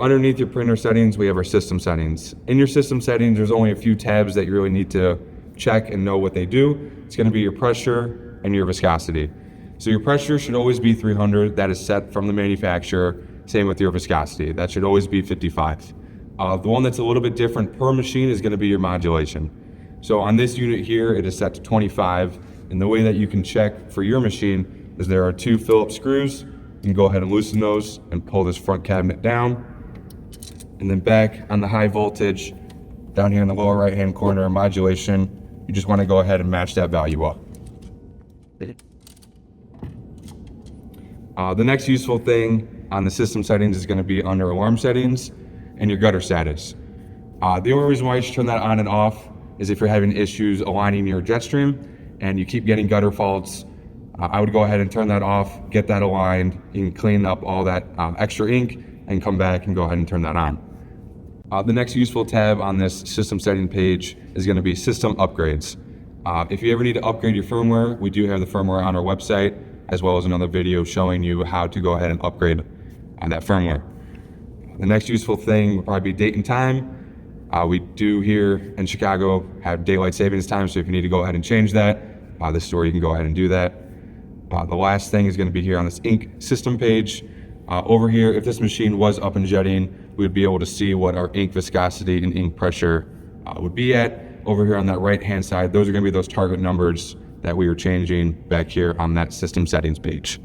underneath your printer settings, we have our system settings. In your system settings, there's only a few tabs that you really need to check and know what they do. It's going to be your pressure and your viscosity. So your pressure should always be 300. That is set from the manufacturer. Same with your viscosity. That should always be 55. The one that's a little bit different per machine is going to be your modulation. So on this unit here, it is set to 25. And the way that you can check for your machine is there are 2 Phillips screws. You can go ahead and loosen those and pull this front cabinet down. And then back on the high voltage, down here in the lower right-hand corner, modulation, you just want to go ahead and match that value up. The next useful thing on the system settings is going to be under alarm settings and your gutter status. The only reason why you should turn that on and off is if you're having issues aligning your Jetstream and you keep getting gutter faults. I would go ahead and turn that off, get that aligned. You can clean up all that extra ink and come back and go ahead and turn that on. The next useful tab on this system setting page is going to be system upgrades. If you ever need to upgrade your firmware, we do have the firmware on our website, as well as another video showing you how to go ahead and upgrade on that firmware. The next useful thing will probably be date and time. We do here in Chicago have daylight savings time, so if you need to go ahead and change that, this store you can go ahead and do that. The last thing is going to be here on this ink system page. Over here, if this machine was up and jetting, we would be able to see what our ink viscosity and ink pressure would be at. Over here on that right hand side, those are going to be those target numbers that we were changing back here on that system settings page.